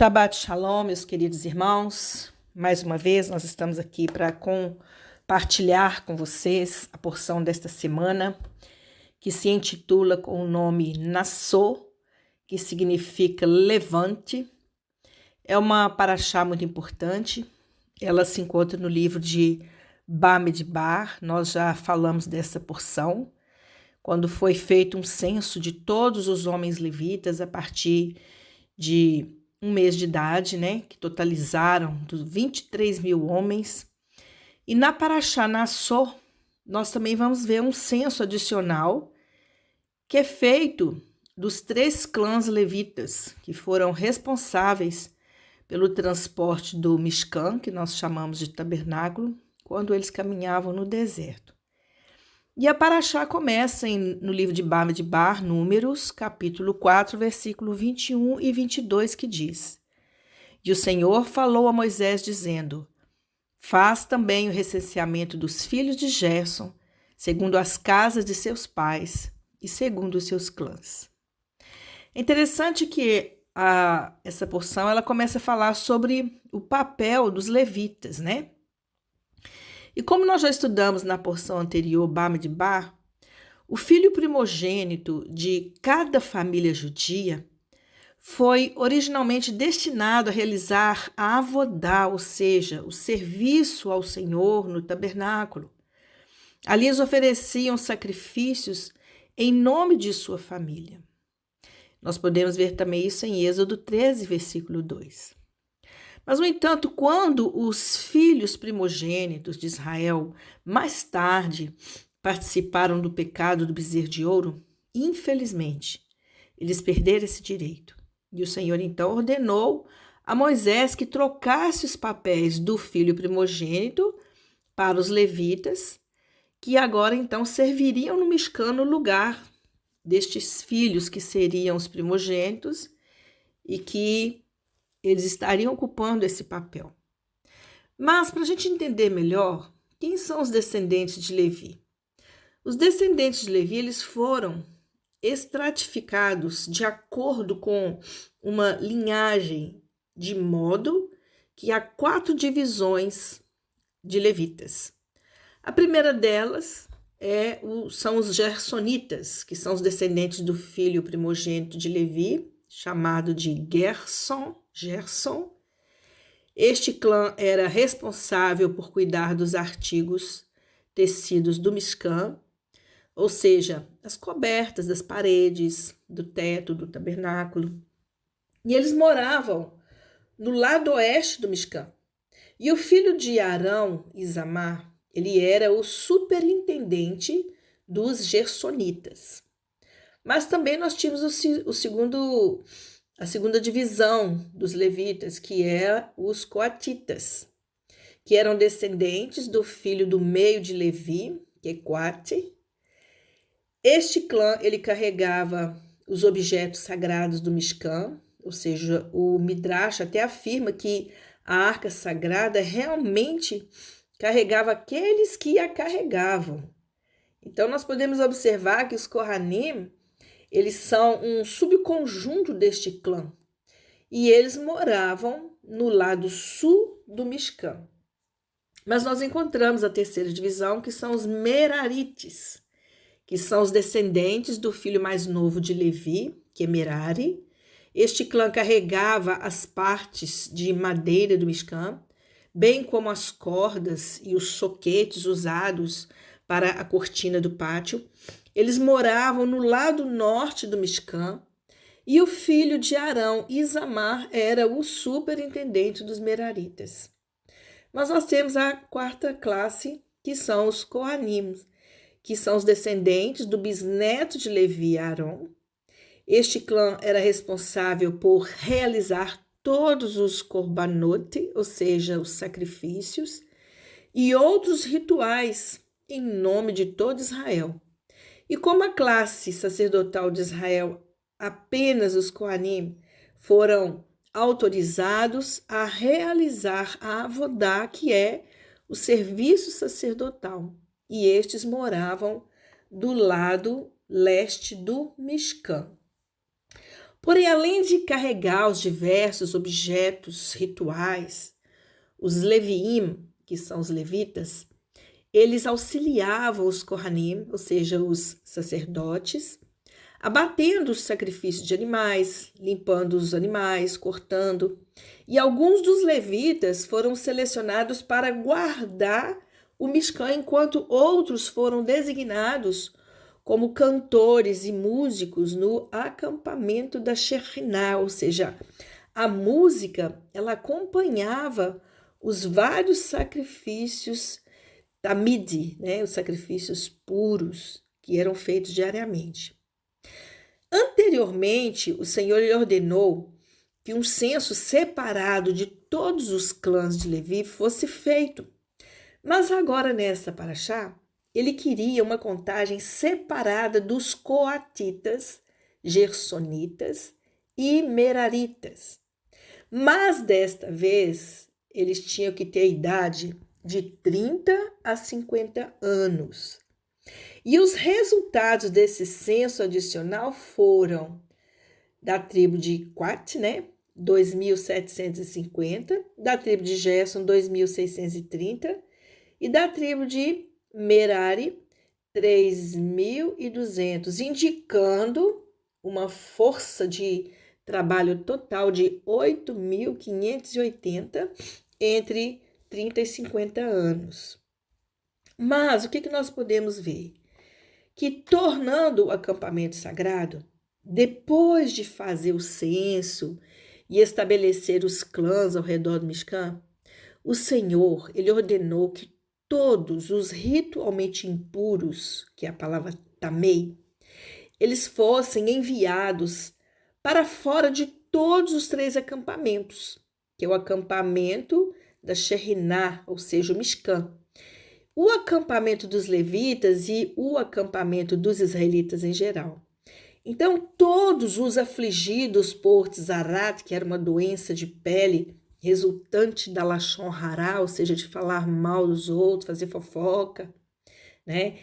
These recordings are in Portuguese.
Shabbat Shalom, meus queridos irmãos. Mais uma vez, nós estamos aqui para compartilhar com vocês a porção desta semana, que se intitula com o nome Nassô, que significa levante. É uma paraxá muito importante. Ela se encontra no livro de Bamidbar. Nós já falamos dessa porção, quando foi feito um censo de todos os homens levitas a partir de um mês de idade, que totalizaram 23 mil homens. E na Paraxá Nassô, nós também vamos ver um censo adicional que é feito dos 3 clãs levitas, que foram responsáveis pelo transporte do Mishkan, que nós chamamos de tabernáculo, quando eles caminhavam no deserto. E a Paraxá começa no livro de Bamidbar, Números, capítulo 4, versículo 21 e 22, que diz: E o Senhor falou a Moisés, dizendo: Faz também o recenseamento dos filhos de Gerson, segundo as casas de seus pais e segundo os seus clãs. É interessante que essa porção ela começa a falar sobre o papel dos levitas, E como nós já estudamos na porção anterior, Bamidbar, o filho primogênito de cada família judia foi originalmente destinado a realizar a avodá, ou seja, o serviço ao Senhor no tabernáculo. Ali eles ofereciam sacrifícios em nome de sua família. Nós podemos ver também isso em Êxodo 13, versículo 2. Mas, no entanto, quando os filhos primogênitos de Israel mais tarde participaram do pecado do bezerro de ouro, infelizmente, eles perderam esse direito. E o Senhor então ordenou a Moisés que trocasse os papéis do filho primogênito para os levitas, que agora então serviriam no Mishkan no lugar destes filhos que seriam os primogênitos e que eles estariam ocupando esse papel. Mas, para a gente entender melhor, quem são os descendentes de Levi? Os descendentes de Levi, eles foram estratificados de acordo com uma linhagem, de modo que há 4 divisões de levitas. A primeira delas são os gersonitas, que são os descendentes do filho primogênito de Levi, chamado de Gerson. Este clã era responsável por cuidar dos artigos tecidos do Mishkan, ou seja, as cobertas das paredes, do teto, do tabernáculo. E eles moravam no lado oeste do Mishkan. E o filho de Arão, Isamar, ele era o superintendente dos gersonitas. Mas também nós tínhamos a segunda divisão dos levitas, que é os coatitas, que eram descendentes do filho do meio de Levi, que é Coate. Este clã ele carregava os objetos sagrados do Mishkan, ou seja, o Midrash até afirma que a arca sagrada realmente carregava aqueles que a carregavam. Então nós podemos observar que os Kohanim, eles são um subconjunto deste clã e eles moravam no lado sul do Mishkan. Mas nós encontramos a terceira divisão, que são os Merarites, que são os descendentes do filho mais novo de Levi, que é Merari. Este clã carregava as partes de madeira do Mishkan, bem como as cordas e os soquetes usados para a cortina do pátio. Eles moravam no lado norte do Mishkan, e o filho de Arão, Isamar, era o superintendente dos Meraritas. Mas nós temos a quarta classe, que são os Kohanim, que são os descendentes do bisneto de Levi, Arão. Este clã era responsável por realizar todos os korbanot, ou seja, os sacrifícios, e outros rituais em nome de todo Israel. E como a classe sacerdotal de Israel, apenas os Kohanim foram autorizados a realizar a avodá, que é o serviço sacerdotal. E estes moravam do lado leste do Mishkan. Porém, além de carregar os diversos objetos rituais, os Leviim, que são os levitas, eles auxiliavam os Kohanim, ou seja, os sacerdotes, abatendo os sacrifícios de animais, limpando os animais, cortando. E alguns dos levitas foram selecionados para guardar o Mishkan, enquanto outros foram designados como cantores e músicos no acampamento da Shekhinah, ou seja, a música ela acompanhava os vários sacrifícios tamid, né, os sacrifícios puros que eram feitos diariamente. Anteriormente, o Senhor lhe ordenou que um censo separado de todos os clãs de Levi fosse feito. Mas agora, nessa paraxá, ele queria uma contagem separada dos coatitas, gersonitas e meraritas. Mas desta vez, eles tinham que ter a idade de 30 a 50 anos. E os resultados desse censo adicional foram da tribo de Quat, né, 2.750, da tribo de Gerson, 2.630, e da tribo de Merari, 3.200, indicando uma força de trabalho total de 8.580 entre 30 e 50 anos. Mas o que nós podemos ver? Que tornando o acampamento sagrado, depois de fazer o censo e estabelecer os clãs ao redor do Mishkan, o Senhor, ele ordenou que todos os ritualmente impuros, que é a palavra tamei, eles fossem enviados para fora de todos os 3 acampamentos, que é o acampamento da Shekhinah, ou seja, o Mishkan, o acampamento dos levitas e o acampamento dos israelitas em geral. Então, todos os afligidos por Tzarat, que era uma doença de pele resultante da Lashon Hará, ou seja, de falar mal dos outros, fazer fofoca, né?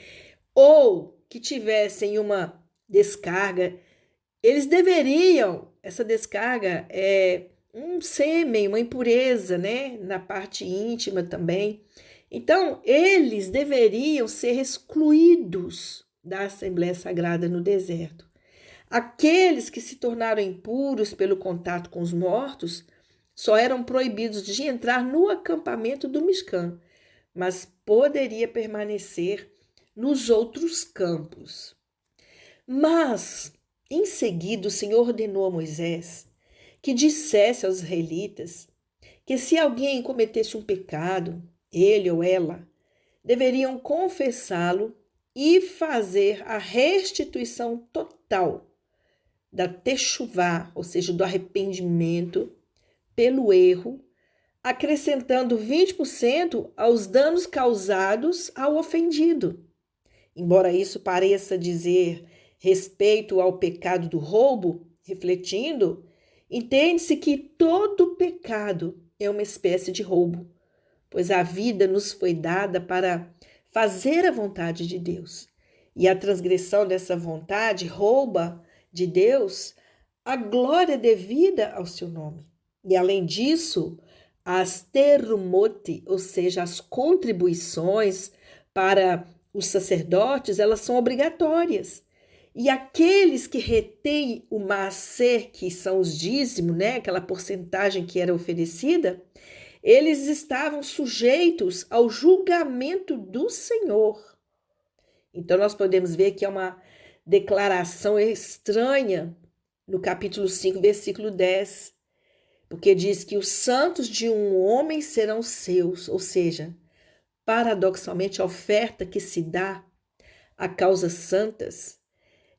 Ou que tivessem uma descarga, eles deveriam, essa descarga é um sêmen, uma impureza, né? Na parte íntima também. Então, eles deveriam ser excluídos da Assembleia Sagrada no deserto. Aqueles que se tornaram impuros pelo contato com os mortos só eram proibidos de entrar no acampamento do Mishkan, mas poderia permanecer nos outros campos. Mas, em seguida, o Senhor ordenou a Moisés que dissesse aos israelitas que se alguém cometesse um pecado, ele ou ela, deveriam confessá-lo e fazer a restituição total da techuvá, ou seja, do arrependimento pelo erro, acrescentando 20% aos danos causados ao ofendido. Embora isso pareça dizer respeito ao pecado do roubo, refletindo, entende-se que todo pecado é uma espécie de roubo, pois a vida nos foi dada para fazer a vontade de Deus. E a transgressão dessa vontade rouba de Deus a glória devida ao seu nome. E além disso, as terumoti, ou seja, as contribuições para os sacerdotes, elas são obrigatórias. E aqueles que retêm o maaser, que são os dízimos, né, aquela porcentagem que era oferecida, eles estavam sujeitos ao julgamento do Senhor. Então, nós podemos ver que é uma declaração estranha no capítulo 5, versículo 10, porque diz que os santos de um homem serão seus, ou seja, paradoxalmente, a oferta que se dá a causas santas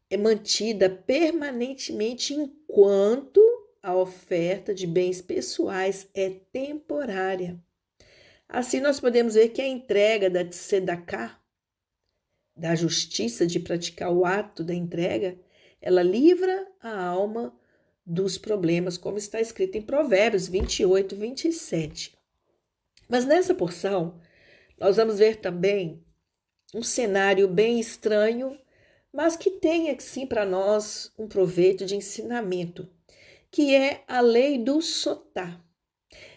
é mantida permanentemente enquanto a oferta de bens pessoais é temporária. Assim, nós podemos ver que a entrega da tzedakah, da justiça de praticar o ato da entrega, ela livra a alma dos problemas, como está escrito em Provérbios 28, 27. Mas nessa porção, nós vamos ver também um cenário bem estranho mas que tem, sim, para nós um proveito de ensinamento, que é a lei do sotá.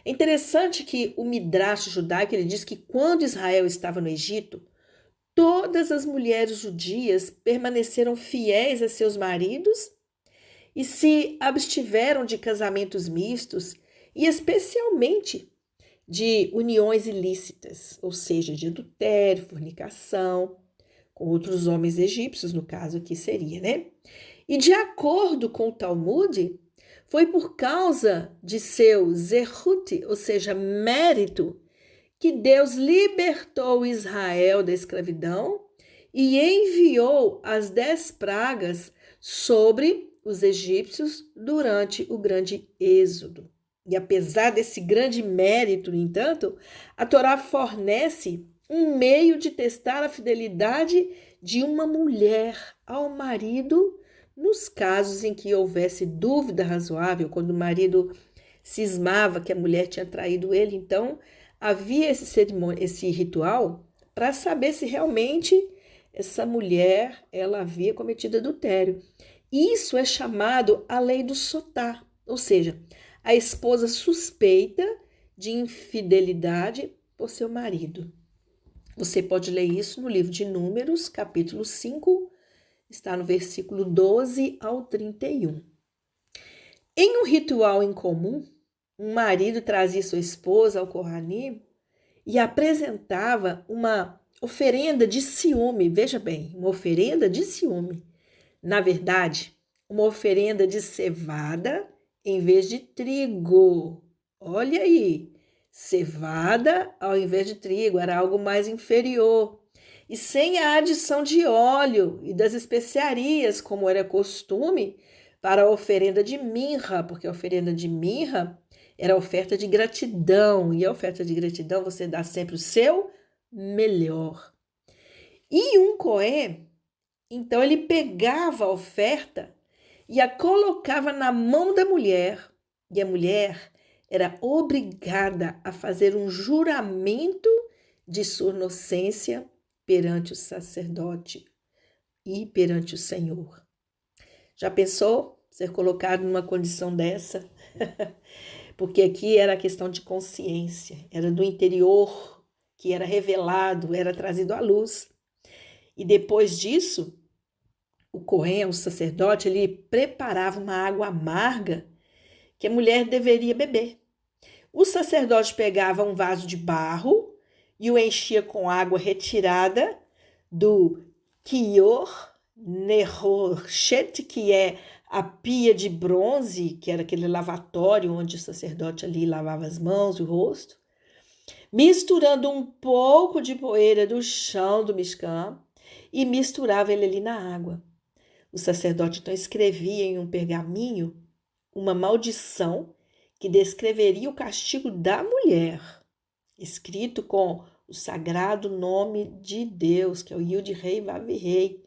É interessante que o Midrash judaico ele diz que quando Israel estava no Egito, todas as mulheres judias permaneceram fiéis a seus maridos e se abstiveram de casamentos mistos e especialmente de uniões ilícitas, ou seja, de adultério, fornicação, com outros homens egípcios, no caso aqui seria, né? E de acordo com o Talmud, foi por causa de seu zerut, ou seja, mérito, que Deus libertou Israel da escravidão e enviou as 10 pragas sobre os egípcios durante o grande êxodo. E apesar desse grande mérito, no entanto, a Torá fornece um meio de testar a fidelidade de uma mulher ao marido nos casos em que houvesse dúvida razoável, quando o marido cismava que a mulher tinha traído ele. Então, havia esse ritual para saber se realmente essa mulher ela havia cometido adultério. Isso é chamado a lei do sotá, ou seja, a esposa suspeita de infidelidade por seu marido. Você pode ler isso no livro de Números, capítulo 5, está no versículo 12 ao 31. Em um ritual em comum, um marido trazia sua esposa ao Kohanim e apresentava uma oferenda de ciúme. Veja bem, uma oferenda de ciúme. Na verdade, uma oferenda de cevada em vez de trigo. Olha aí, cevada ao invés de trigo, era algo mais inferior. E sem a adição de óleo e das especiarias, como era costume para a oferenda de mirra, porque a oferenda de mirra era a oferta de gratidão, e a oferta de gratidão você dá sempre o seu melhor. E um cohen, então ele pegava a oferta e a colocava na mão da mulher, e a mulher era obrigada a fazer um juramento de sua inocência perante o sacerdote e perante o Senhor. Já pensou ser colocado numa condição dessa? Porque aqui era a questão de consciência, era do interior que era revelado, era trazido à luz. E depois disso, o cohen, o sacerdote, ele preparava uma água amarga que a mulher deveria beber. O sacerdote pegava um vaso de barro e o enchia com água retirada do Kior Nehoshet, que é a pia de bronze, que era aquele lavatório onde o sacerdote ali lavava as mãos e o rosto, misturando um pouco de poeira do chão do Mishkan e misturava ele ali na água. O sacerdote então escrevia em um pergaminho uma maldição que descreveria o castigo da mulher, escrito com o sagrado nome de Deus, que é o Yud Rei Vav Rei,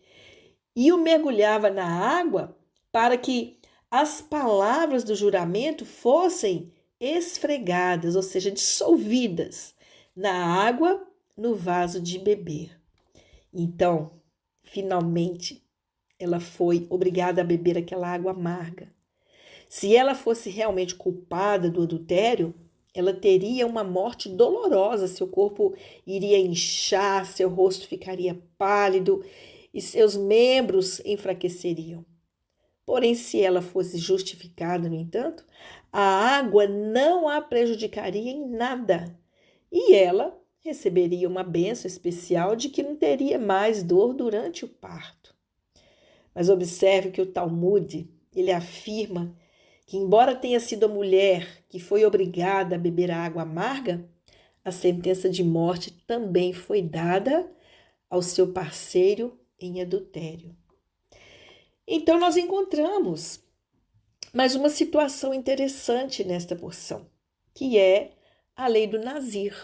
e o mergulhava na água para que as palavras do juramento fossem esfregadas, ou seja, dissolvidas na água no vaso de beber. Então, finalmente, ela foi obrigada a beber aquela água amarga. Se ela fosse realmente culpada do adultério, ela teria uma morte dolorosa, seu corpo iria inchar, seu rosto ficaria pálido e seus membros enfraqueceriam. Porém, se ela fosse justificada, no entanto, a água não a prejudicaria em nada e ela receberia uma bênção especial de que não teria mais dor durante o parto. Mas observe que o Talmud, ele afirma que, embora tenha sido a mulher que foi obrigada a beber a água amarga, a sentença de morte também foi dada ao seu parceiro em adultério. Então, nós encontramos mais uma situação interessante nesta porção, que é a lei do Nazir.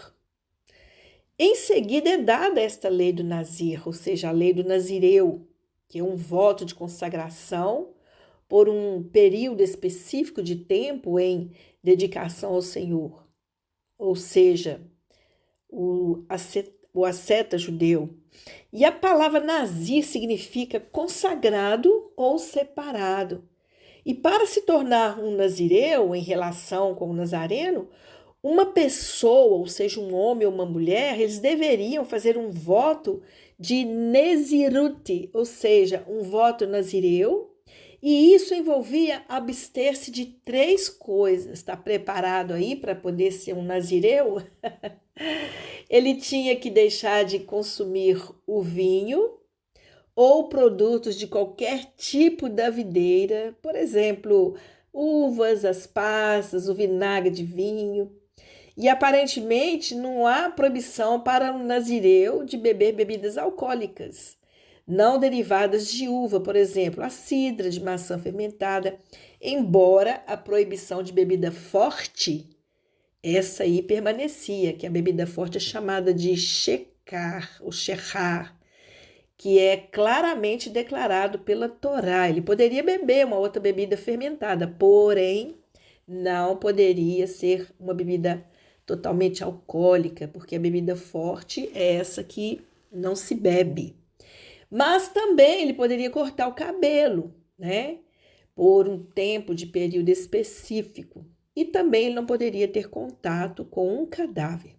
Em seguida é dada esta lei do Nazir, ou seja, a lei do Nazireu, que é um voto de consagração por um período específico de tempo em dedicação ao Senhor. Ou seja, o asceta judeu. E a palavra nazir significa consagrado ou separado. E para se tornar um nazireu em relação com o nazareno, uma pessoa, ou seja, um homem ou uma mulher, eles deveriam fazer um voto de Nezirut, ou seja, um voto nazireu, e isso envolvia abster-se de 3 coisas. Está preparado aí para poder ser um nazireu? Ele tinha que deixar de consumir o vinho ou produtos de qualquer tipo da videira, por exemplo, uvas, as passas, o vinagre de vinho. E aparentemente não há proibição para um nazireu de beber bebidas alcoólicas, não derivadas de uva, por exemplo, a cidra de maçã fermentada, embora a proibição de bebida forte, essa aí permanecia, que a bebida forte é chamada de shecar, ou shechar, que é claramente declarado pela Torá. Ele poderia beber uma outra bebida fermentada, porém não poderia ser uma bebida totalmente alcoólica, porque a bebida forte é essa que não se bebe. Mas também ele poderia cortar o cabelo, né? Por um tempo de período específico. E também ele não poderia ter contato com um cadáver.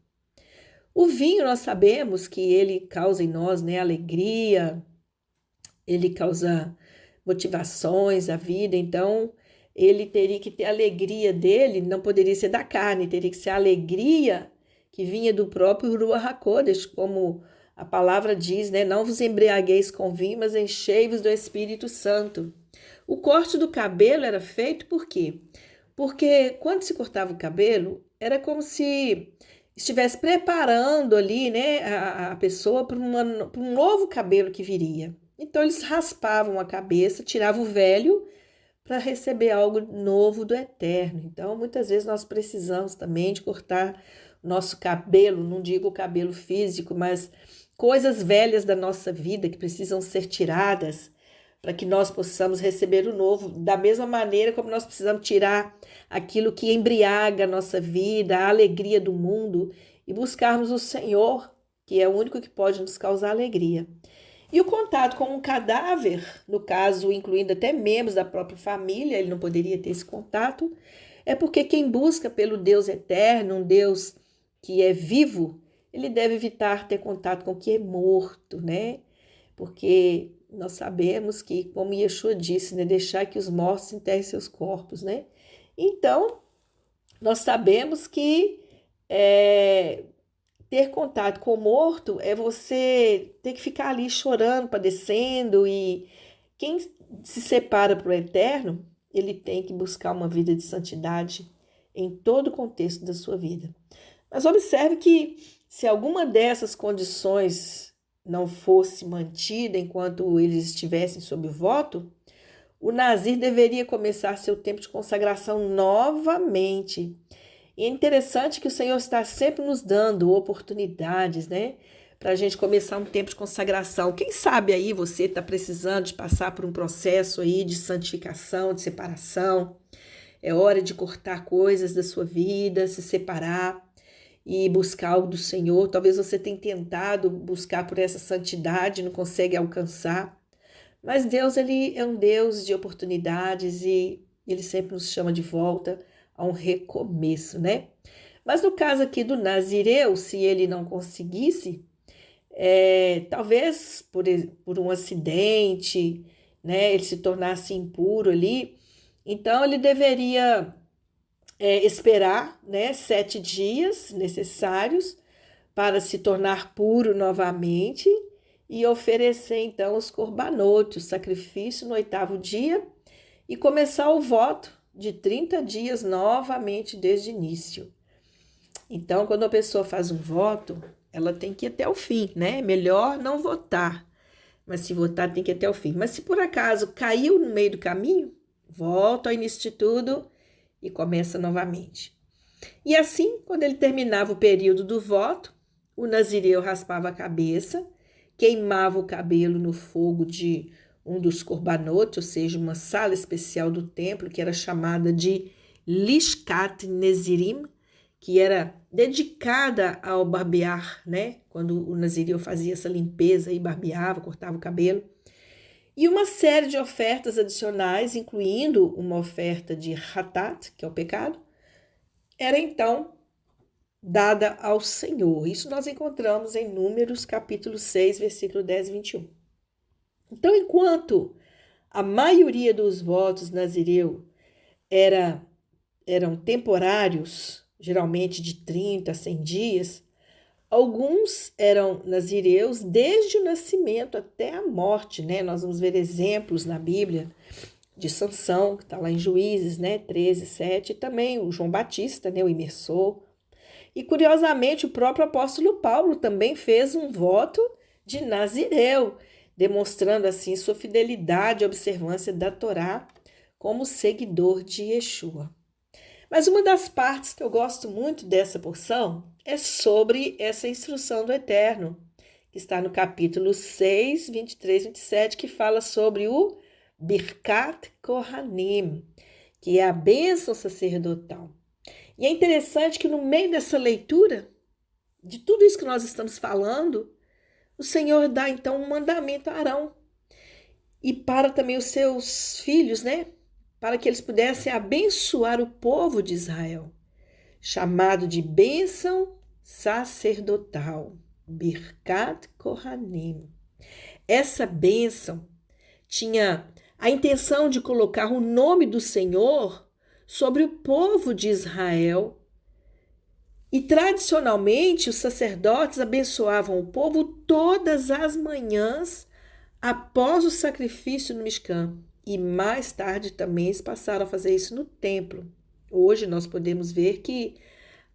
O vinho, nós sabemos que ele causa em nós, né, alegria, ele causa motivações à vida, então ele teria que ter a alegria dele, não poderia ser da carne, teria que ser a alegria que vinha do próprio Ruach HaKodesh, como a palavra diz, né? Não vos embriagueis com vinho, mas enchei-vos do Espírito Santo. O corte do cabelo era feito por quê? Porque quando se cortava o cabelo, era como se estivesse preparando ali, né, a pessoa para um novo cabelo que viria. Então eles raspavam a cabeça, tiravam o velho para receber algo novo do eterno. Então, muitas vezes nós precisamos também de cortar nosso cabelo, não digo o cabelo físico, mas coisas velhas da nossa vida que precisam ser tiradas para que nós possamos receber o novo, da mesma maneira como nós precisamos tirar aquilo que embriaga a nossa vida, a alegria do mundo, e buscarmos o Senhor, que é o único que pode nos causar alegria. E o contato com um cadáver, no caso, incluindo até membros da própria família, ele não poderia ter esse contato, é porque quem busca pelo Deus eterno, um Deus que é vivo, ele deve evitar ter contato com o que é morto, né? Porque nós sabemos que, como Yeshua disse, né, deixar que os mortos enterrem seus corpos, né? Então, nós sabemos que ter contato com o morto é você ter que ficar ali chorando, padecendo, e quem se separa para o eterno, ele tem que buscar uma vida de santidade em todo o contexto da sua vida. Mas observe que se alguma dessas condições não fosse mantida enquanto eles estivessem sob voto, o nazir deveria começar seu tempo de consagração novamente. E é interessante que o Senhor está sempre nos dando oportunidades, né? Para a gente começar um tempo de consagração. Quem sabe aí você está precisando de passar por um processo aí de santificação, de separação. É hora de cortar coisas da sua vida, se separar e buscar algo do Senhor. Talvez você tenha tentado buscar por essa santidade, não consegue alcançar. Mas Deus, ele é um Deus de oportunidades e ele sempre nos chama de volta a um recomeço, né? Mas no caso aqui do nazireu, se ele não conseguisse, talvez por um acidente, né, ele se tornasse impuro ali, então ele deveria esperar, né, 7 dias necessários para se tornar puro novamente e oferecer então os corbanotes, o sacrifício no 8º dia e começar o voto de 30 dias novamente desde o início. Então, quando a pessoa faz um voto, ela tem que ir até o fim, né? Melhor não votar, mas se votar tem que ir até o fim. Mas se por acaso caiu no meio do caminho, volta ao início de tudo e começa novamente. E assim, quando ele terminava o período do voto, o nazireu raspava a cabeça, queimava o cabelo no fogo de um dos corbanotes, ou seja, uma sala especial do templo, que era chamada de Lishkat Nezirim, que era dedicada ao barbear, né? Quando o nazireu fazia essa limpeza e barbeava, cortava o cabelo. E uma série de ofertas adicionais, incluindo uma oferta de hatat, que é o pecado, era então dada ao Senhor. Isso nós encontramos em Números, capítulo 6, versículo 10 e 21. Então, enquanto a maioria dos votos nazireu eram temporários, geralmente de 30 a 100 dias, alguns eram nazireus desde o nascimento até a morte, né? Nós vamos ver exemplos na Bíblia de Sansão, que está lá em Juízes, né? 13, 7, e também o João Batista, né? O imersor. E, curiosamente, o próprio apóstolo Paulo também fez um voto de nazireu, demonstrando assim sua fidelidade à observância da Torá como seguidor de Yeshua. Mas uma das partes que eu gosto muito dessa porção é sobre essa instrução do Eterno, que está no capítulo 6, 23 e 27, que fala sobre o Birkat Kohanim, que é a bênção sacerdotal. E é interessante que no meio dessa leitura, de tudo isso que nós estamos falando, o Senhor dá então um mandamento a Arão e para também os seus filhos, né? Para que eles pudessem abençoar o povo de Israel, chamado de bênção sacerdotal, Birkat Kohanim. Essa bênção tinha a intenção de colocar o nome do Senhor sobre o povo de Israel. E tradicionalmente os sacerdotes abençoavam o povo todas as manhãs após o sacrifício no Mishkan. E mais tarde também eles passaram a fazer isso no templo. Hoje nós podemos ver que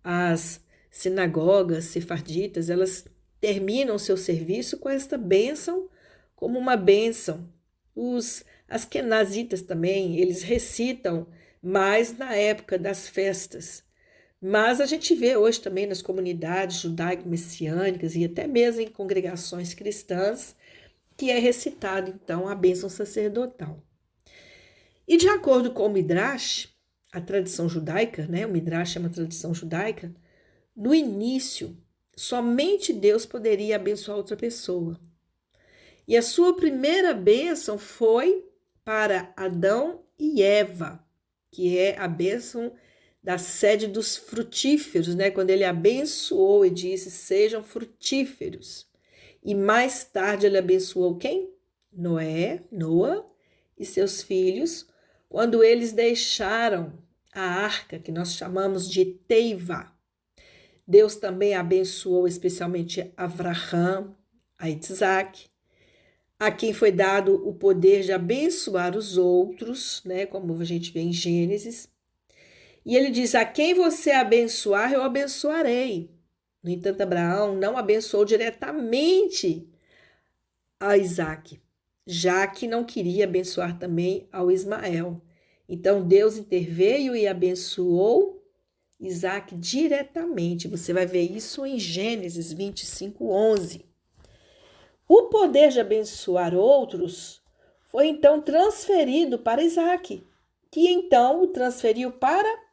as sinagogas sefarditas, elas terminam seu serviço com esta bênção como uma bênção. Os askenazitas também, eles recitam mais na época das festas. Mas a gente vê hoje também nas comunidades judaico-messiânicas e até mesmo em congregações cristãs que é recitado, então, a bênção sacerdotal. E de acordo com o Midrash, a tradição judaica, né? O Midrash é uma tradição judaica, no início, somente Deus poderia abençoar outra pessoa. E a sua primeira bênção foi para Adão e Eva, que é a bênção da sede dos frutíferos, né? Quando ele abençoou e disse, sejam frutíferos. E mais tarde ele abençoou quem? Noa e seus filhos, quando eles deixaram a arca, que nós chamamos de Teiva. Deus também abençoou especialmente Avraham, a Isaac, a quem foi dado o poder de abençoar os outros, né? Como a gente vê em Gênesis. E ele diz, a quem você abençoar, eu abençoarei. No entanto, Abraão não abençoou diretamente a Isaac, já que não queria abençoar também ao Ismael. Então, Deus interveio e abençoou Isaac diretamente. Você vai ver isso em Gênesis 25, 11. O poder de abençoar outros foi então transferido para Isaac, que então o transferiu para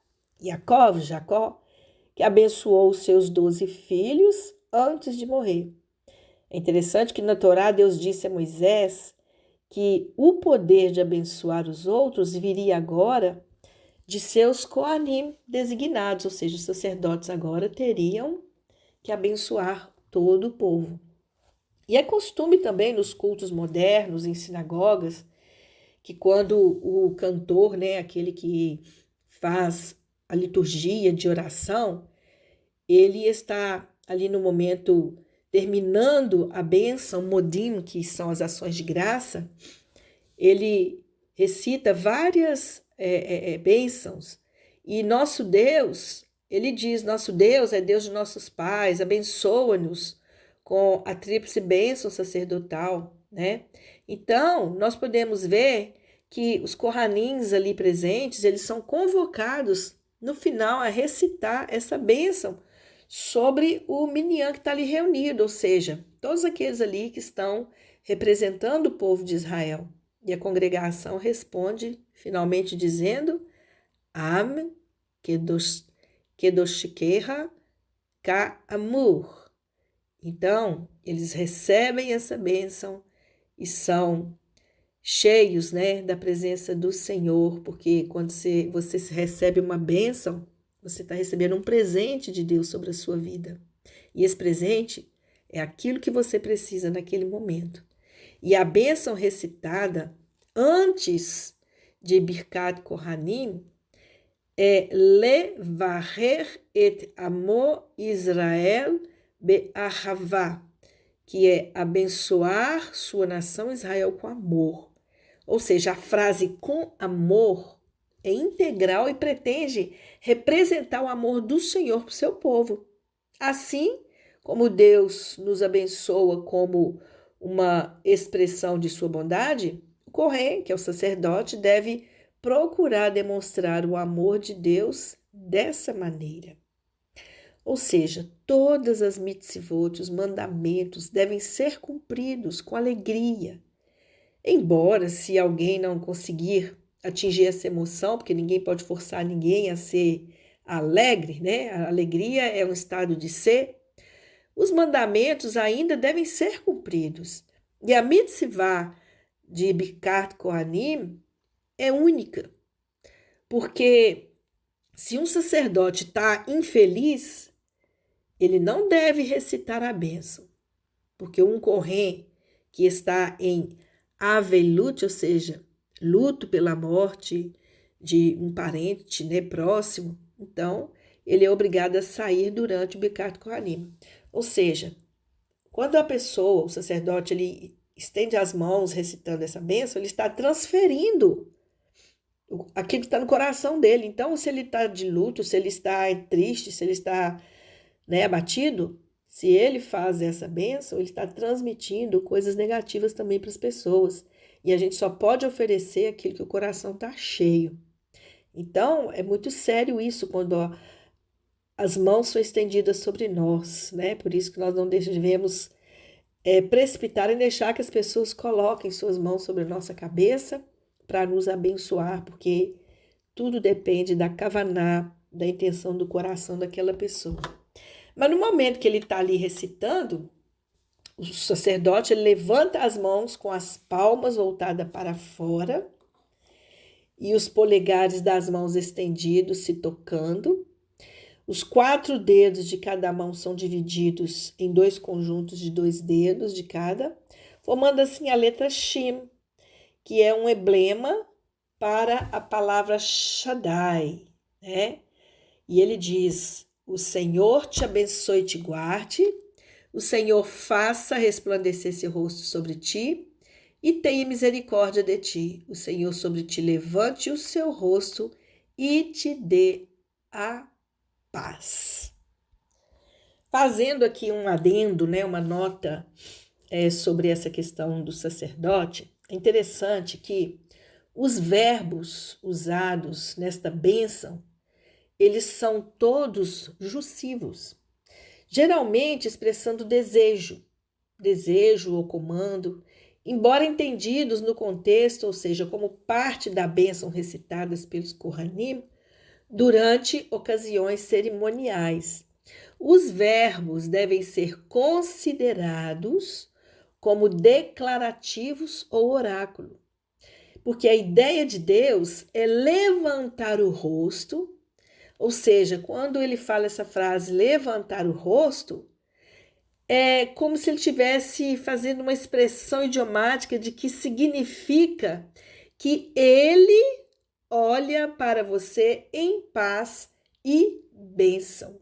Jacó, que abençoou os seus 12 filhos antes de morrer. É interessante que na Torá Deus disse a Moisés que o poder de abençoar os outros viria agora de seus Kohanim designados, ou seja, os sacerdotes agora teriam que abençoar todo o povo. E é costume também nos cultos modernos, em sinagogas, que quando o cantor, né, aquele que faz a liturgia de oração, ele está ali no momento terminando a bênção, modim, que são as ações de graça, ele recita várias bênçãos. E nosso Deus, ele diz, nosso Deus é Deus de nossos pais, abençoa-nos com a tríplice bênção sacerdotal, né? Então, nós podemos ver que os Kohanins ali presentes, eles são convocados no final a recitar essa bênção sobre o minyan que está ali reunido, ou seja, todos aqueles ali que estão representando o povo de Israel. E a congregação responde, finalmente dizendo, Am, kedoshkeha ka'amur. Então, eles recebem essa bênção e são cheios, né, da presença do Senhor, porque quando você recebe uma bênção, você está recebendo um presente de Deus sobre a sua vida. E esse presente é aquilo que você precisa naquele momento. E a bênção recitada antes de Birkat Kohanim é Levarer et Amo Israel be'ahavá, que é abençoar sua nação Israel com amor. Ou seja, a frase com amor é integral e pretende representar o amor do Senhor para o seu povo. Assim como Deus nos abençoa como uma expressão de sua bondade, o Kohen, que é o sacerdote, deve procurar demonstrar o amor de Deus dessa maneira. Ou seja, todas as mitzvot, os mandamentos, devem ser cumpridos com alegria. Embora, se alguém não conseguir atingir essa emoção, porque ninguém pode forçar ninguém a ser alegre, né? A alegria é um estado de ser. Os mandamentos ainda devem ser cumpridos. E a mitzvah de Birkat Kohanim é única, porque se um sacerdote está infeliz, ele não deve recitar a bênção, porque um Kohen que está em avelut, ou seja, luto pela morte de um parente, né, próximo, então ele é obrigado a sair durante o Birkat Kohanim. Ou seja, quando a pessoa, o sacerdote, ele estende as mãos recitando essa bênção, ele está transferindo aquilo que está no coração dele. Então, se ele está de luto, se ele está triste, se ele está, né, abatido, se ele faz essa bênção, ele está transmitindo coisas negativas também para as pessoas. E a gente só pode oferecer aquilo que o coração está cheio. Então, é muito sério isso quando as mãos são estendidas sobre nós, né? Por isso que nós não devemos precipitar em deixar que as pessoas coloquem suas mãos sobre a nossa cabeça para nos abençoar, porque tudo depende da kavaná, da intenção do coração daquela pessoa. Mas no momento que ele está ali recitando, o sacerdote ele levanta as mãos com as palmas voltadas para fora e os polegares das mãos estendidos se tocando. Os 4 dedos de cada mão são divididos em 2 conjuntos de 2 dedos de cada, formando assim a letra Shin, que é um emblema para a palavra Shaddai, né? E ele diz: o Senhor te abençoe e te guarde, o Senhor faça resplandecer seu rosto sobre ti e tenha misericórdia de ti. O Senhor sobre ti levante o seu rosto e te dê a paz. Fazendo aqui um adendo, né, uma nota sobre essa questão do sacerdote, é interessante que os verbos usados nesta bênção, eles são todos jussivos, geralmente expressando desejo ou comando, embora entendidos no contexto, ou seja, como parte da bênção recitadas pelos Kohanim, durante ocasiões cerimoniais. Os verbos devem ser considerados como declarativos ou oráculo, porque a ideia de Deus é levantar o rosto, ou seja, quando ele fala essa frase, levantar o rosto, é como se ele estivesse fazendo uma expressão idiomática de que significa que ele olha para você em paz e bênção.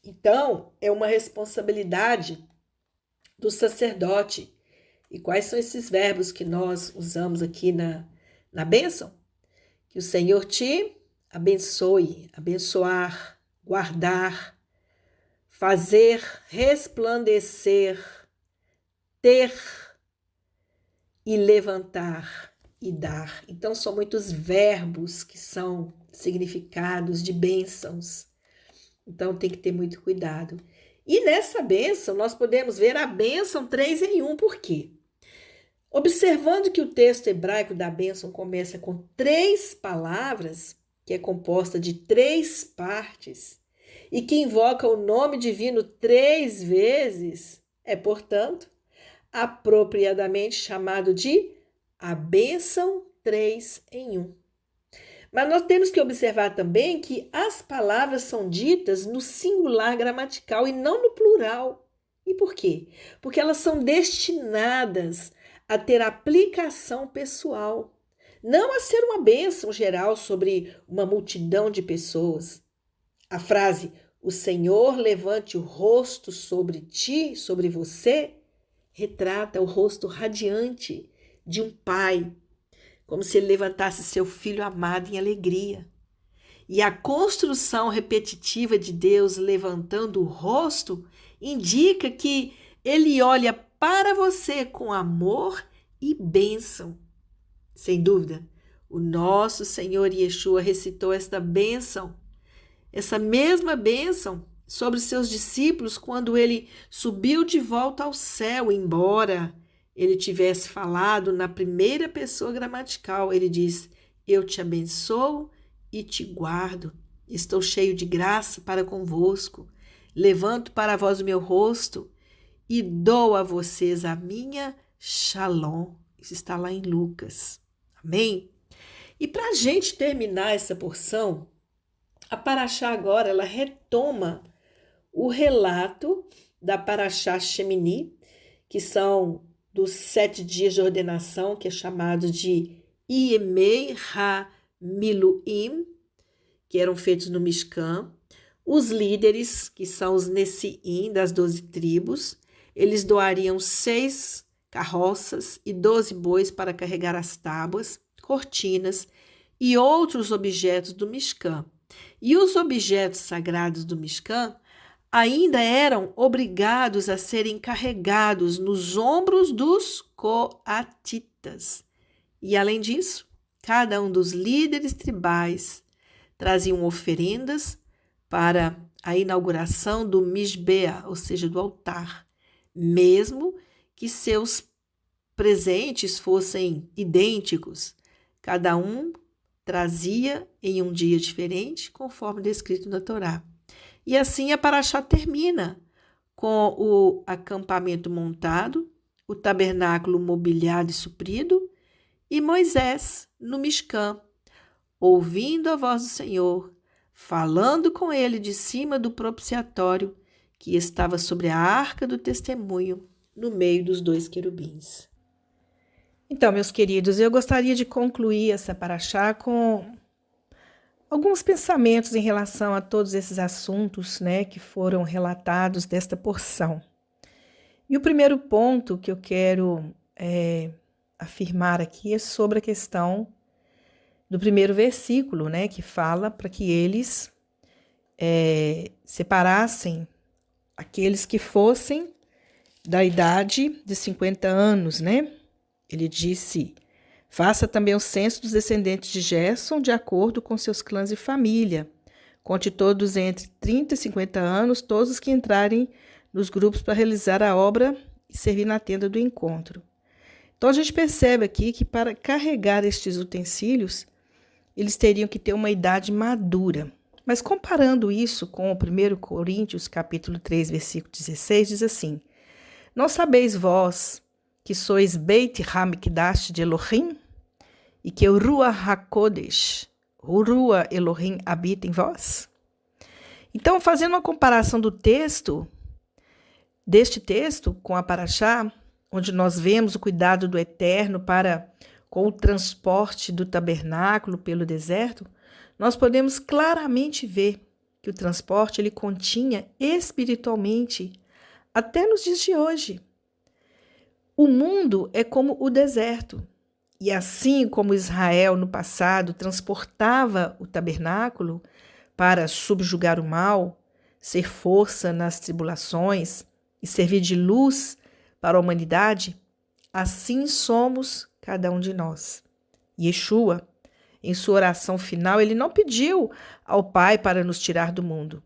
Então, é uma responsabilidade do sacerdote. E quais são esses verbos que nós usamos aqui na bênção? Que o Senhor te abençoe, abençoar, guardar, fazer resplandecer, ter e levantar e dar. Então, são muitos verbos que são significados de bênçãos. Então, tem que ter muito cuidado. E nessa bênção, nós podemos ver a bênção 3 em 1. Por quê? Observando que o texto hebraico da bênção começa com 3 palavras, que é composta de 3 partes e que invoca o nome divino 3 vezes, é, portanto, apropriadamente chamado de a bênção 3 em 1. Mas nós temos que observar também que as palavras são ditas no singular gramatical e não no plural. E por quê? Porque elas são destinadas a ter aplicação pessoal, não a ser uma bênção geral sobre uma multidão de pessoas. A frase, o Senhor levante o rosto sobre ti, sobre você, retrata o rosto radiante de um pai, como se ele levantasse seu filho amado em alegria. E a construção repetitiva de Deus levantando o rosto indica que ele olha para você com amor e bênção. Sem dúvida, o nosso Senhor Yeshua recitou esta bênção, essa mesma bênção sobre seus discípulos quando ele subiu de volta ao céu, embora ele tivesse falado na primeira pessoa gramatical. Ele diz: eu te abençoo e te guardo. Estou cheio de graça para convosco. Levanto para vós o meu rosto e dou a vocês a minha shalom. Isso está lá em Lucas. Amém? E para a gente terminar essa porção, a Paraxá agora ela retoma o relato da Paraxá Shemini, que são dos 7 dias de ordenação, que é chamado de Yemei HaMiluim, que eram feitos no Mishkan. Os líderes, que são os Nessiim, das 12 tribos, eles doariam 6 carroças e 12 bois para carregar as tábuas, cortinas e outros objetos do Mishkan. E os objetos sagrados do Mishkan ainda eram obrigados a serem carregados nos ombros dos coatitas. E, além disso, cada um dos líderes tribais traziam oferendas para a inauguração do Mishbeah, ou seja, do altar, mesmo que seus presentes fossem idênticos. Cada um trazia em um dia diferente, conforme descrito na Torá. E assim a Paraxá termina com o acampamento montado, o tabernáculo mobiliado e suprido, e Moisés no Mishkan, ouvindo a voz do Senhor, falando com ele de cima do propiciatório que estava sobre a arca do testemunho, no meio dos 2 querubins. Então, meus queridos, eu gostaria de concluir essa Paraxá com alguns pensamentos em relação a todos esses assuntos, que foram relatados desta porção. E o primeiro ponto que eu quero afirmar aqui é sobre a questão do primeiro versículo, que fala para que eles separassem aqueles que fossem da idade de 50 anos, Ele disse: faça também o censo dos descendentes de Gerson, de acordo com seus clãs e família. Conte todos entre 30 e 50 anos, todos os que entrarem nos grupos para realizar a obra e servir na tenda do encontro. Então, a gente percebe aqui que para carregar estes utensílios, eles teriam que ter uma idade madura. Mas comparando isso com o 1 Coríntios, capítulo 3, versículo 16, diz assim: não sabeis vós que sois Beit HaMikdash de Elohim, e que o Ruach HaKodesh, o Ruach Elohim, habita em vós? Então, fazendo uma comparação deste texto com a Paraxá, onde nós vemos o cuidado do Eterno com o transporte do tabernáculo pelo deserto, nós podemos claramente ver que o transporte ele continha espiritualmente até nos dias de hoje. O mundo é como o deserto, e assim como Israel no passado transportava o tabernáculo para subjugar o mal, ser força nas tribulações e servir de luz para a humanidade, assim somos cada um de nós. Yeshua, em sua oração final, ele não pediu ao Pai para nos tirar do mundo.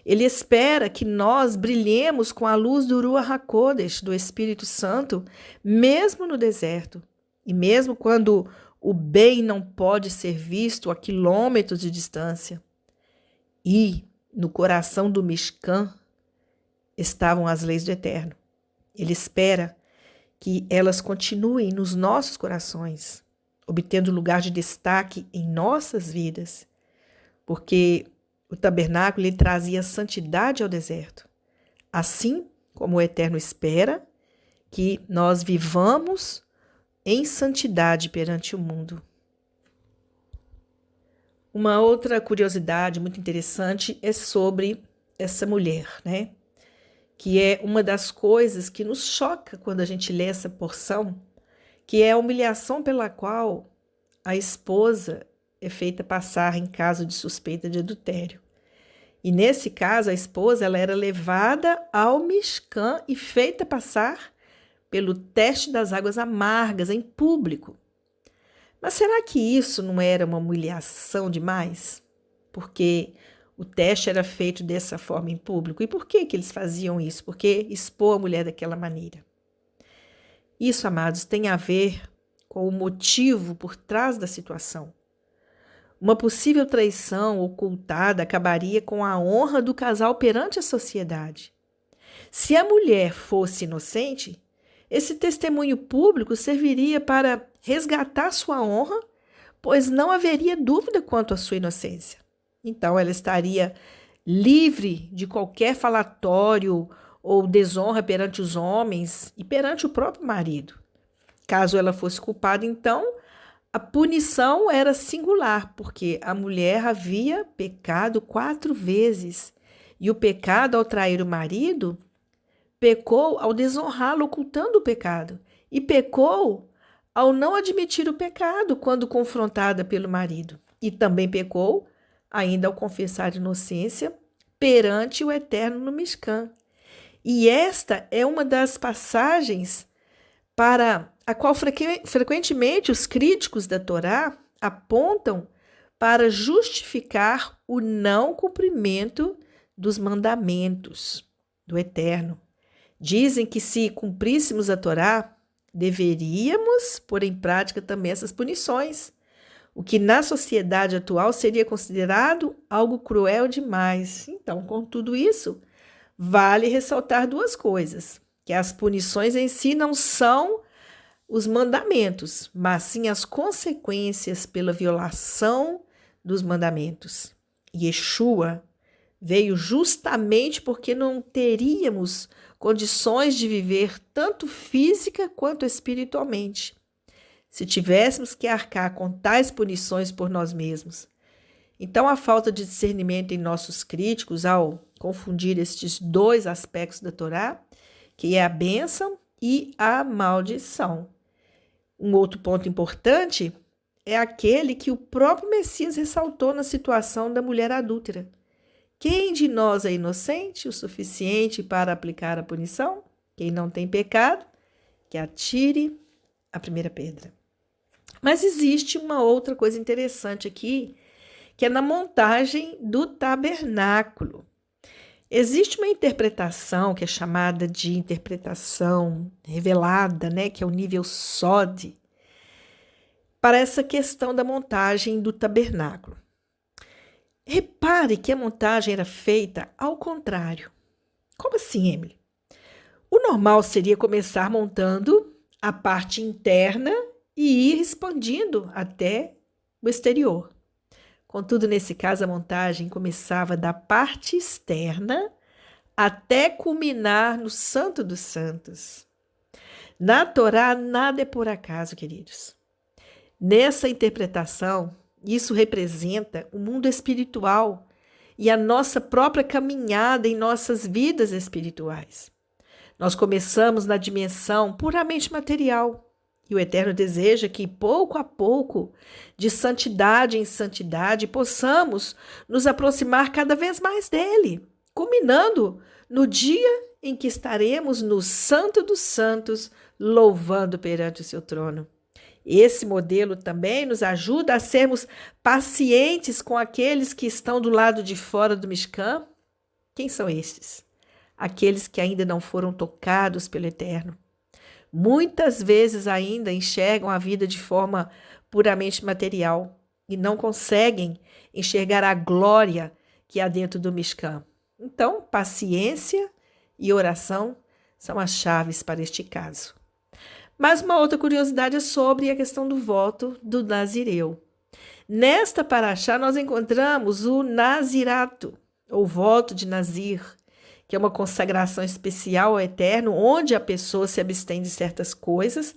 Ele espera que nós brilhemos com a luz do Ruach HaKodesh, do Espírito Santo, mesmo no deserto. E mesmo quando O bem não pode ser visto a quilômetros de distância. E no coração do Mishkan estavam as leis do Eterno. Ele espera que elas continuem nos nossos corações, obtendo lugar de destaque em nossas vidas, porque o tabernáculo ele trazia santidade ao deserto, assim como o Eterno espera que nós vivamos em santidade perante o mundo. Uma outra curiosidade muito interessante é sobre essa mulher, né? Que é uma das coisas que nos choca quando a gente lê essa porção, que é a humilhação pela qual a esposa é feita passar em caso de suspeita de adultério. E nesse caso, a esposa ela era levada ao Mishkan e feita passar pelo teste das águas amargas em público. Mas será que isso não era uma humilhação demais? Porque o teste era feito dessa forma em público. E por que eles faziam isso? Porque expor a mulher daquela maneira. Isso, amados, tem a ver com o motivo por trás da situação. Uma possível traição ocultada acabaria com a honra do casal perante a sociedade. Se a mulher fosse inocente, esse testemunho público serviria para resgatar sua honra, pois não haveria dúvida quanto à sua inocência. Então, ela estaria livre de qualquer falatório ou desonra perante os homens e perante o próprio marido. Caso ela fosse culpada, então, a punição era singular, porque a mulher havia pecado 4 vezes. E o pecado ao trair o marido, pecou ao desonrá-lo, ocultando o pecado. E pecou ao não admitir o pecado quando confrontada pelo marido. E também pecou ainda ao confessar a inocência perante o Eterno no Mishkan. E esta é uma das passagens para a qual frequentemente os críticos da Torá apontam para justificar o não cumprimento dos mandamentos do Eterno. Dizem que se cumpríssemos a Torá, deveríamos pôr em prática também essas punições, o que na sociedade atual seria considerado algo cruel demais. Então, com tudo isso, vale ressaltar 2 coisas, que as punições em si não são os mandamentos, mas sim as consequências pela violação dos mandamentos. Yeshua veio justamente porque não teríamos condições de viver tanto física quanto espiritualmente, se tivéssemos que arcar com tais punições por nós mesmos. Então, a falta de discernimento em nossos críticos ao confundir estes 2 aspectos da Torá, que é a bênção e a maldição. Um outro ponto importante é aquele que o próprio Messias ressaltou na situação da mulher adúltera. Quem de nós é inocente o suficiente para aplicar a punição? Quem não tem pecado, que atire a primeira pedra. Mas existe uma outra coisa interessante aqui, que é na montagem do tabernáculo. Existe uma interpretação que é chamada de interpretação revelada, né, que é o nível Sod, para essa questão da montagem do tabernáculo. Repare que a montagem era feita ao contrário. Como assim, Emily? O normal seria começar montando a parte interna e ir expandindo até o exterior. Contudo, nesse caso, a montagem começava da parte externa até culminar no Santo dos Santos. Na Torá, nada é por acaso, queridos. Nessa interpretação, isso representa o mundo espiritual e a nossa própria caminhada em nossas vidas espirituais. Nós começamos na dimensão puramente material. E o Eterno deseja que, pouco a pouco, de santidade em santidade, possamos nos aproximar cada vez mais dele, culminando no dia em que estaremos no Santo dos Santos, louvando perante o seu trono. Esse modelo também nos ajuda a sermos pacientes com aqueles que estão do lado de fora do Mishkan. Quem são estes? Aqueles que ainda não foram tocados pelo Eterno. muitas vezes ainda enxergam a vida de forma puramente material e não conseguem enxergar a glória que há dentro do Mishkan. Então, paciência e oração são as chaves para este caso. Mas uma outra curiosidade é sobre a questão do voto do Nazireu. Nesta paraxá, nós encontramos o Nazirato, ou voto de Nazir, que é uma consagração especial ao Eterno, onde a pessoa se abstém de certas coisas,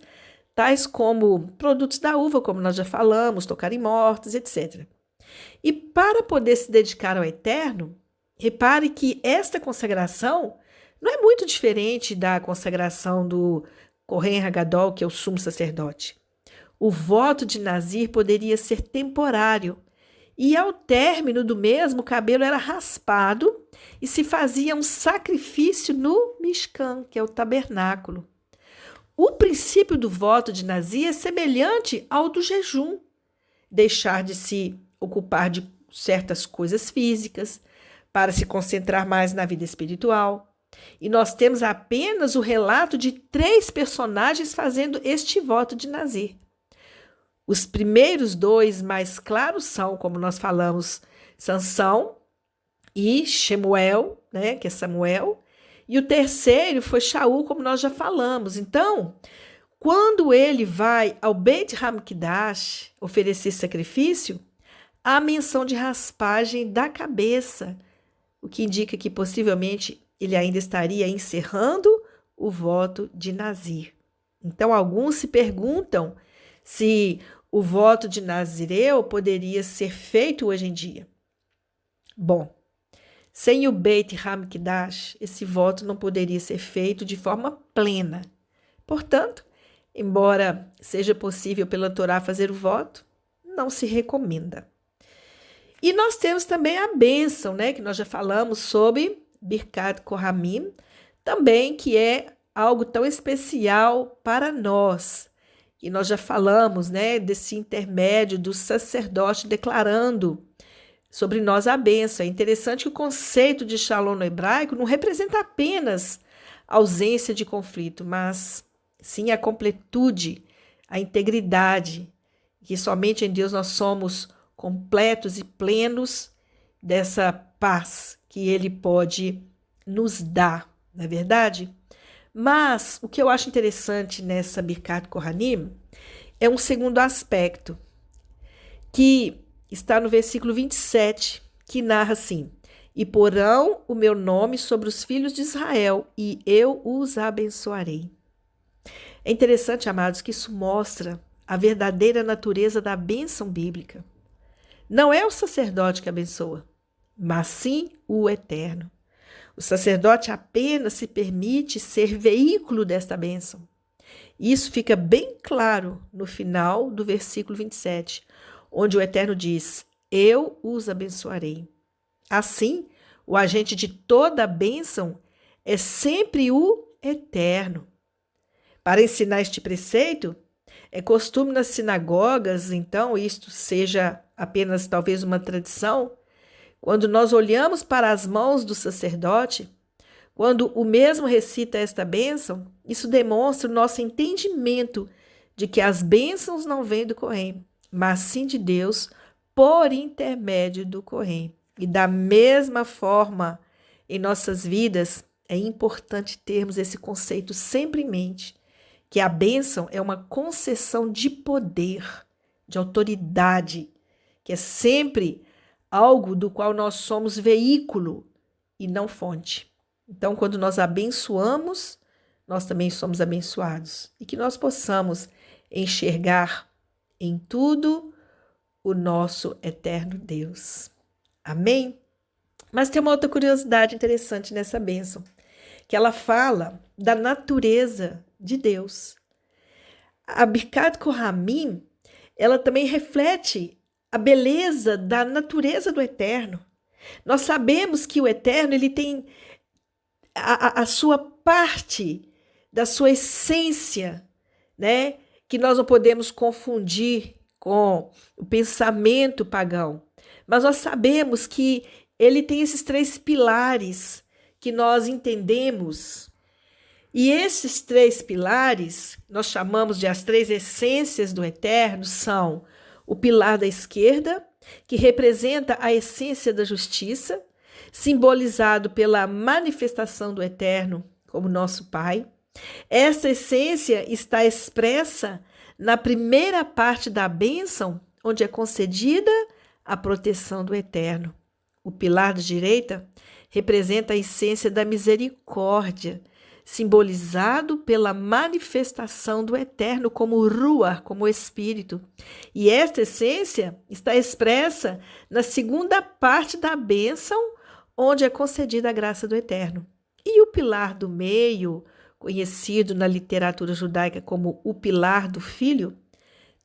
tais como produtos da uva, como nós já falamos, tocarem mortos, etc. E para poder se dedicar ao Eterno, repare que esta consagração não é muito diferente da consagração do Kohen Hagadol, que é o sumo sacerdote. O voto de Nazir poderia ser temporário, e ao término do mesmo, o cabelo era raspado e se fazia um sacrifício no Mishkan, que é o tabernáculo. O princípio do voto de Nazir é semelhante ao do jejum, deixar de se ocupar de certas coisas físicas para se concentrar mais na vida espiritual. E nós temos apenas o relato de 3 personagens fazendo este voto de Nazir. Os primeiros 2 mais claros são, como nós falamos, Sansão e Shemuel, né, que é Samuel, e o terceiro foi Shaul, como nós já falamos. Então, quando ele vai ao Beit Hamikdash oferecer sacrifício, há menção de raspagem da cabeça, o que indica que possivelmente ele ainda estaria encerrando o voto de Nazir. Então, alguns se perguntam se o voto de Nazireu poderia ser feito hoje em dia. Bom, sem o Beit Hamikdash, esse voto não poderia ser feito de forma plena. Portanto, embora seja possível pela Torá fazer o voto, não se recomenda. E nós temos também a bênção, né, que nós já falamos sobre Birkat Kohamim, também que é algo tão especial para nós. E nós já falamos, né, desse intermédio do sacerdote declarando sobre nós a bênção. É interessante que o conceito de Shalom no hebraico não representa apenas a ausência de conflito, mas sim a completude, a integridade, que somente em Deus nós somos completos e plenos dessa paz que Ele pode nos dar, não é verdade? Mas o que eu acho interessante nessa Birkat Kohanim é um segundo aspecto, que está no versículo 27, que narra assim: e porão o meu nome sobre os filhos de Israel, e eu os abençoarei. É interessante, amados, que isso mostra a verdadeira natureza da bênção bíblica. Não é o sacerdote que abençoa, mas sim o Eterno. O sacerdote apenas se permite ser veículo desta bênção. Isso fica bem claro no final do versículo 27, onde o Eterno diz: eu os abençoarei. Assim, o agente de toda a bênção é sempre o Eterno. Para ensinar este preceito, é costume nas sinagogas, então, isto seja apenas talvez uma tradição, quando nós olhamos para as mãos do sacerdote, quando o mesmo recita esta bênção, isso demonstra o nosso entendimento de que as bênçãos não vêm do Cohen, mas sim de Deus por intermédio do Cohen. E da mesma forma, em nossas vidas, é importante termos esse conceito sempre em mente, que a bênção é uma concessão de poder, de autoridade, que é sempre algo do qual nós somos veículo e não fonte. Então, quando nós abençoamos, nós também somos abençoados. E que nós possamos enxergar em tudo o nosso eterno Deus. Amém? Mas tem uma outra curiosidade interessante nessa bênção, que ela fala da natureza de Deus. A Birkat Kohamim, ela também reflete a beleza da natureza do Eterno. Nós sabemos que o Eterno ele tem a sua parte da sua essência, né? Que nós não podemos confundir com o pensamento pagão. Mas nós sabemos que ele tem esses 3 pilares que nós entendemos E esses 3 pilares, nós chamamos de as 3 essências do Eterno, são o pilar da esquerda, que representa a essência da justiça, simbolizado pela manifestação do Eterno como nosso Pai. Essa essência está expressa na primeira parte da bênção, onde é concedida a proteção do Eterno. O pilar da direita representa a essência da misericórdia, simbolizado pela manifestação do Eterno como Ruach, como Espírito. E esta essência está expressa na segunda parte da bênção, onde é concedida a graça do Eterno. E o pilar do meio, conhecido na literatura judaica como o pilar do Filho,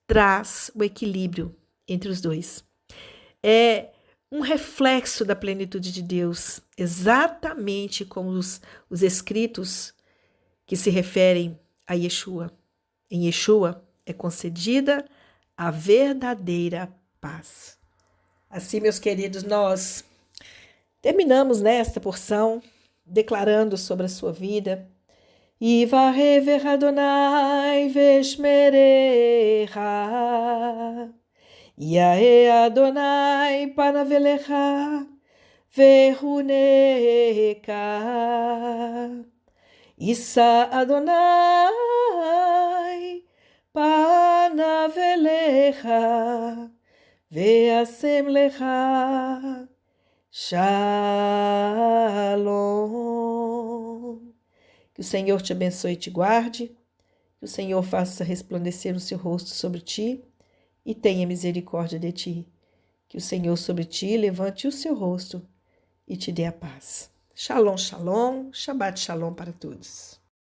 traz o equilíbrio entre os dois. É um reflexo da plenitude de Deus, exatamente como os escritos que se referem a Yeshua. Em Yeshua é concedida a verdadeira paz. Assim, meus queridos, nós terminamos nesta porção declarando sobre a sua vida. Yivarever Adonai veshmerecha. Yahe Adonai panavelecha vehuneka. Issa Adonai panavelecha veasem lecha shalom. Que o Senhor te abençoe e te guarde, que o Senhor faça resplandecer o seu rosto sobre ti e tenha misericórdia de ti. Que o Senhor sobre ti levante o seu rosto e te dê a paz. Shalom, shalom, Shabbat shalom para todos.